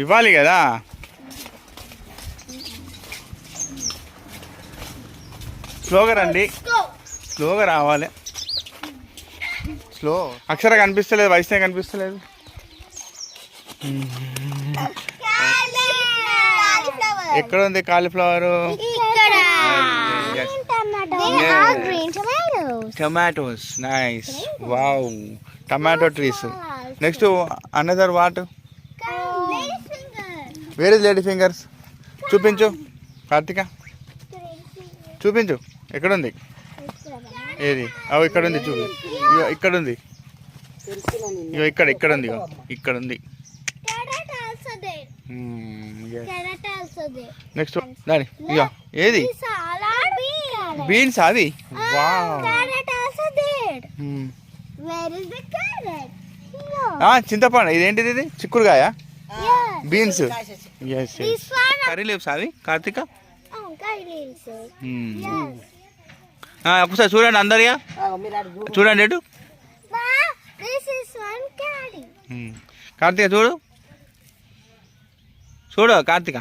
ఇవ్వాలి కదా. స్లోగా రండి, స్లోగా రావాలి. స్లో. అక్షర కనిపిస్తలేదు, వైష్ణవి కనిపిస్తలేదు. ఎక్కడ ఉంది cauliflower? Tomatoes. Nice. Wow, tomato trees. Next another what? Where is lady fingers? చూపించు కార్తిక, చూపించు. ఎక్కడుంది? ఏది? అవి ఇక్కడ ఉంది, చూపి. ఇక్కడ ఉంది, ఇక్కడ ఇక్కడ ఉంది, ఇక్కడ ఉంది. నెక్స్ట్ దాని ఇక ఏది? బీన్స్. అది చింతపండు. ఇదేంటిది? ఇది చిక్కుడుకాయ. బీన్స్. కర్రీ లీవ్స్ అవి కార్తిక. ఒకసారి చూడండి అందరిగా, చూడండి ఎటు. కార్తిక చూడు, చూడు కార్తిక.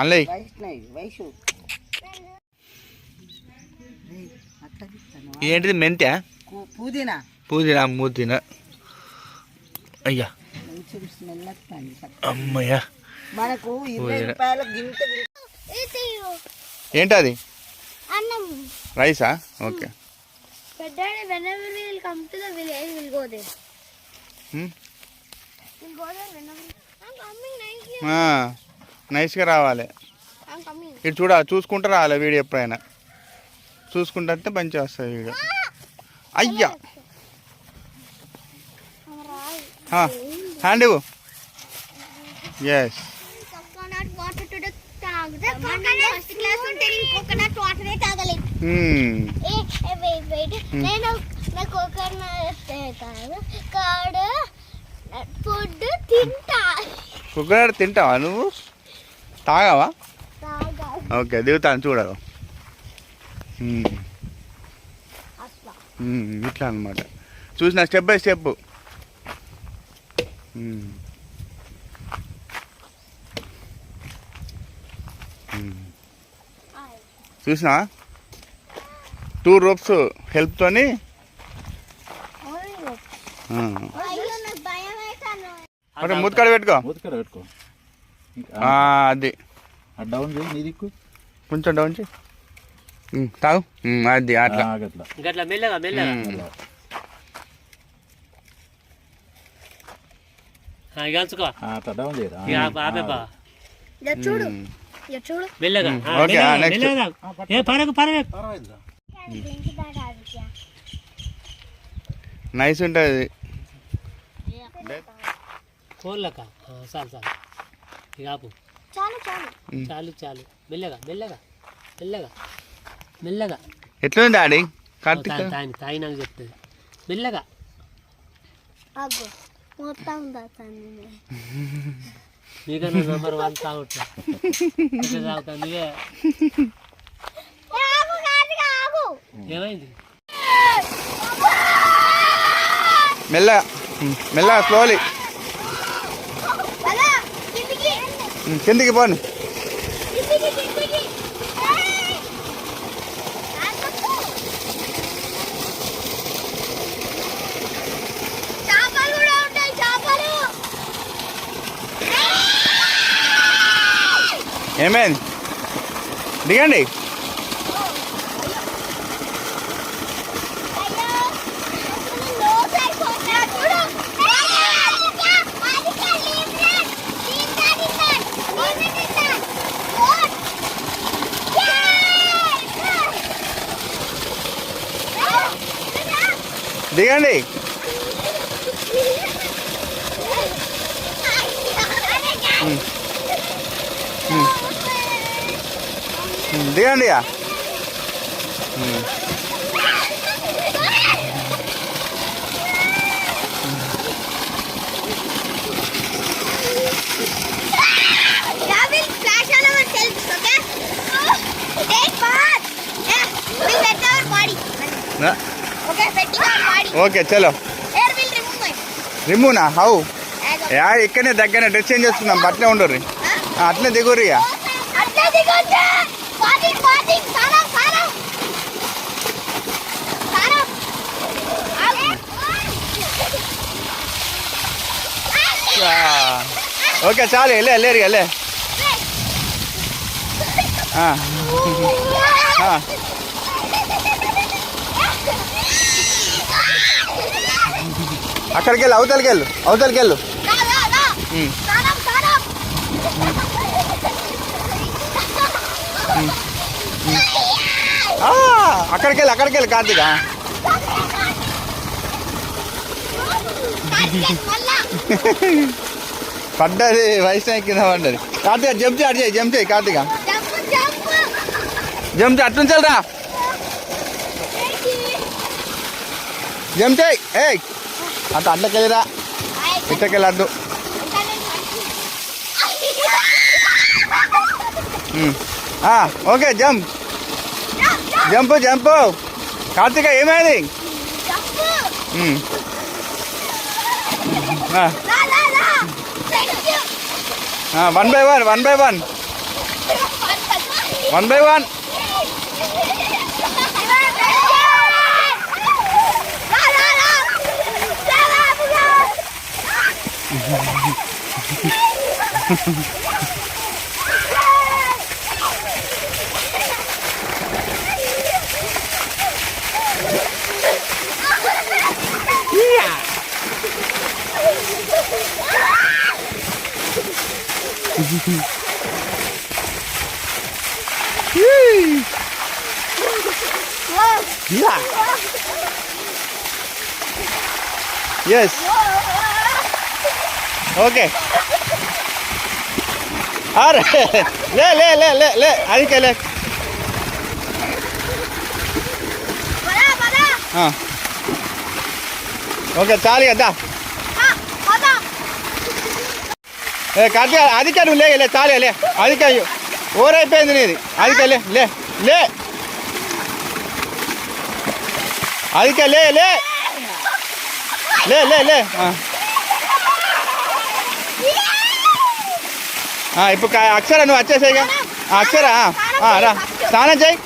అల్లయ్య ఏంటిది? మెంతే. పుదీనా. పుదీనా. పుదీనా. అయ్యా అమ్మయ్యా. ఏంటది? రైసా? ఓకే. నైస్గా రావాలి. ఇటు చూడ, చూసుకుంటూ రావాలి వీడియో. ఎప్పుడైనా చూసుకుంటే మంచిగా వస్తుంది వీడియో. అయ్యా హ్యాండ్ ఇవ్వు. ఎస్. కోకోనట్ తింటావా నువ్వు? తాగావా? ఓకే, దిగుతాను చూడవు. ఇట్లా అనమాట. చూసిన స్టెప్ బై స్టెప్. చూసినా 2 ropes హెల్ప్తోని. అంటే మూతకాడ పెట్టుకో. అది డౌన్ చేయి, నీ దిక్కు కొంచెం డౌన్ చేయి. తాగు. అది అట్లా మెల్లగా మెల్లగా. నైస్ ఉంటుంది. చాలు చాలు, ఇక ఆపు. చాలు చాలు, మెల్లగా మెల్లగా మెల్లగా మెల్లగా. ఎట్లుంది డాడీ? తాగినాక చెప్తుంది. మెల్లగా. నీకన్నా నెంబర్ 1 తాగుతా. తాగుతా నువ్వే. ఏమైంది? మెల్లగా మెల్లగా, స్లోలీ. కిందికి పోను. ఏమైంది? దిగండి. దిగండి. దిగండి. ఓకే చలో. రిమూనా హౌ ఇక్కడనే దగ్గర డ్రెస్ చేంజ్ చేసుకుందాం అట్లే ఉండరు అట్లే దిగురు ఇక ఓకే చాలు వెళ్ళేరు వెళ్ళే అక్కడికి వెళ్ళు అవతలికి వెళ్ళు అక్కడికి వెళ్ళి కార్తీక పడ్డది వైష్ణవి కింద పడ్డది కార్తీక జంప్ చేయి కార్తీక జంప్ అట్నుంచి వెళ్ళరా జంప్ చేయి అట్లా అడ్లకెళ్ళిరా ఇట్టకెళ్ళద్దు ఓకే జంప్ కార్తీక ఏమైంది one by one Yeah. Yes. Okay. अरे ले आदि के ले हाँ ओके चालिए दा कार्तिक आदि क्या ले चाले ले आदि क्या और नहीं आदि क्या ले आदि क्या ले ఇప్పుడు అక్షర నువ్వు వచ్చేసేగా అక్షర రా స్నానం చెయ్యి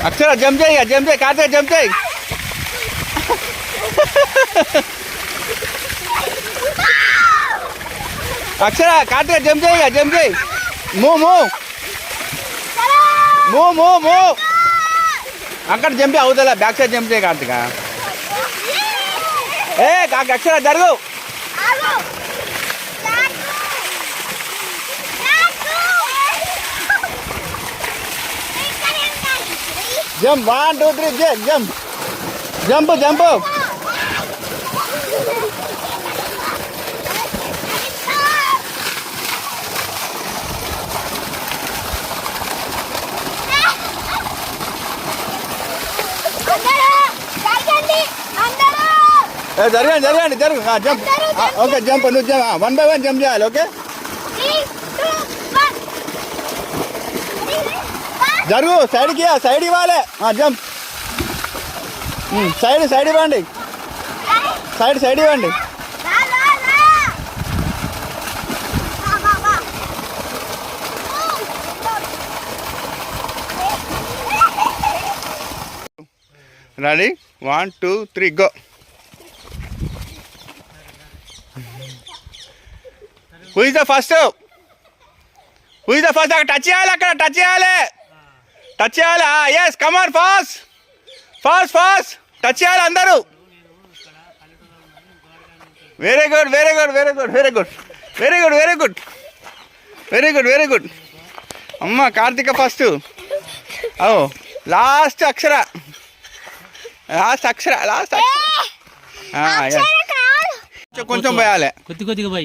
అక్షర జంప్ చేయి కార్తీక జంప్ చేయి అక్షర కార్తీక జంప్ చేయి మూవ్ అక్కడ జంప్ అవుతుందా బ్యాక్ సైడ్ జంప్ చేయి కార్తీక అక్షర జరుగు జంప్ 1 2 3 జంప్ జరగండి జంప్ ఓకే జంప్ నువ్వు జంప్ 1 by 1 జంప్ చేయాలి ఓకే జరుగు సైడ్ ఇవ్వాలి జంప్ సైడ్ ఇవ్వండి సైడ్ ఇవ్వండి ready 1 2 3 go Who is the first? అక్కడ టచ్ చేయాలి yes come on fast touch చేయాలి అందరూ వెరీ గుడ్ అమ్మ కార్తీక ఫస్ట్ లాస్ట్ అక్షర కొంచెం పోయాలి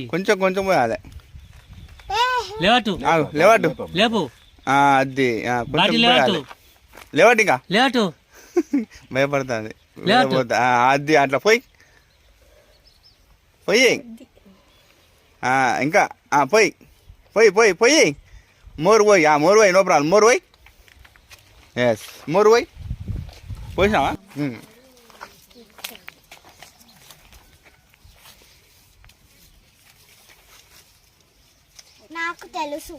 కొంచెం పోయాలి లేవట్టు అది కొంచెం లేవట్టు ఇంకా భయపడుతుంది అది అట్లా పోయి పోయి ఇంకా పోయి పోయి పోయి పోయి మోరు పోయి మోరు పోయి నో ప్రాబ్లం మోరు పోయి ఎస్ మోరు పోయి పోసినావా నాకు తెలుసు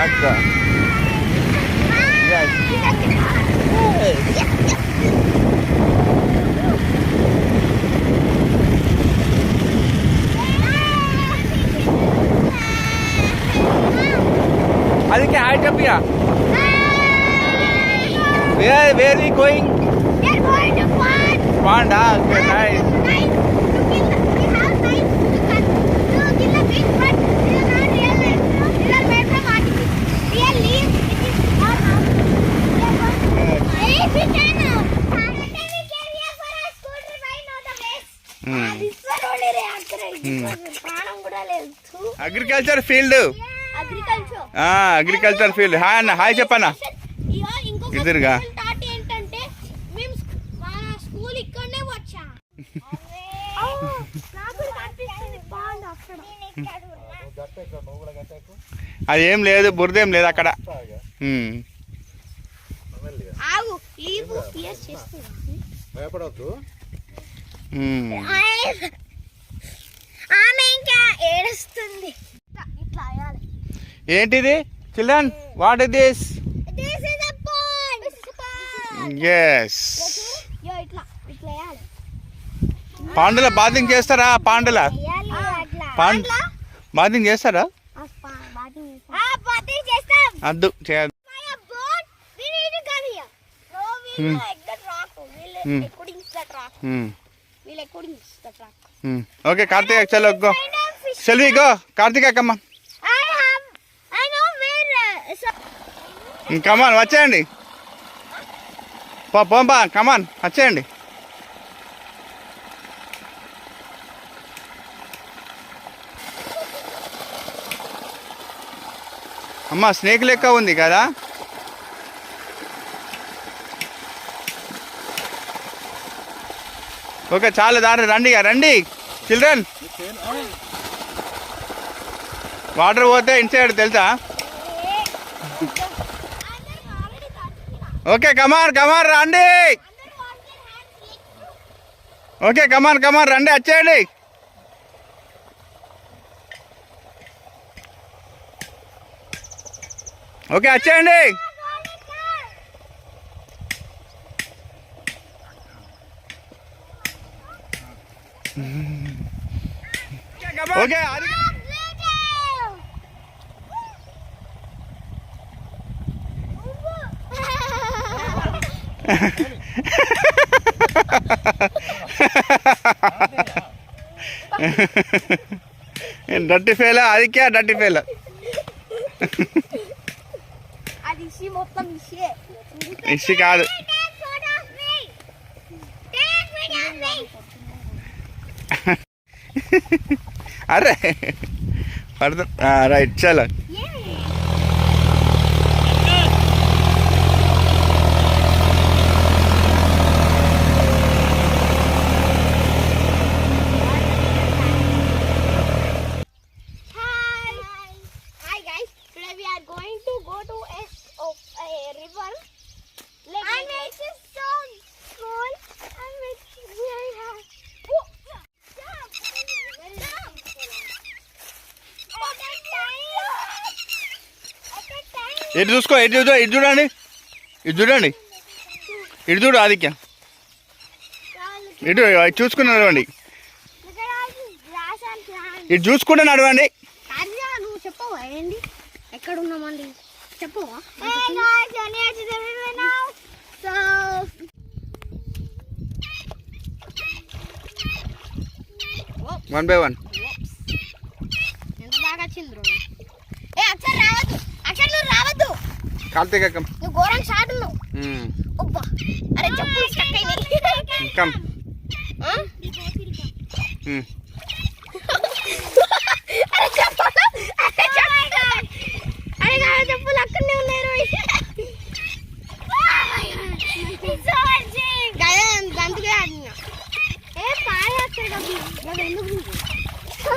అక్క ಅದಕ್ಕೆ hi చెప్పియా where we going we are going to pond okay nice agriculture field agriculture field hi అన్న హాయ్ చెప్పన్నా ఇద్దరుగా ఏంటంటే మేము స్కూల్ ఇక్కడనే వచ్చా అది ఏం లేదు బురదేం లేదు అక్కడ భయపడవద్దు ఆమె ఇంకా ఏడుస్తుంది. ఏంటిది children what is this This is a pond. yes ఇట్లా ఇట్లా వేయాలి. పాండుల బాతింగ్ చేస్తారా పాండుల పాండ్ బాతింగ్ చేస్తారా బాతింగ్ చేస్తాం. అద్దు చేయద్దు ఓకే కార్తిక చలో గో సెల్వి గో కార్తిక కమ్మా కమాన్ వచ్చేయండి పోంపా కమాన్ వచ్చేయండి అమ్మ స్నేక్ లెక్క ఉంది కదా ఓకే చాలా దారి రండి రండి చిల్డ్రన్ వాటర్ పోతే ఇన్సైడ్ తెలుసా ఓకే కమాన్ కమాన్ రండి ఓకే కమాన్ కమాన్ రండి వచ్చేయండి ఓకే వచ్చేయండి ఓకే డట్టి ఫెయిల్ అదికే డట్టి ఫెయిల్ ఇసి కాదు అరే పడుతుంది రైట్ చలో ఇటు చూసుకో ఇటు చూడండి ఇటు చూడండి ఇటు చూడు ఆదిత్య ఇటు చూసుకుని నడవండి ఇటు చూసుకుంటే నడవండి నువ్వు చెప్పవా ఏంటి ఎక్కడ ఉన్నామండి చెప్పవా 1 by 1 ఎంత బాగా వచ్చింది ఏ అక్షర్ రావద్దు అక్షర్ నువ్వు రావద్దు కార్తీక కమ్ నువ్వు ఘోరం షాట్ ఉన్నావు అబ్బా అరే చెప్పులు స్టక్ అయినాయి కమ్ అరే చెప్పు అరే నువ్వు ఎందుకు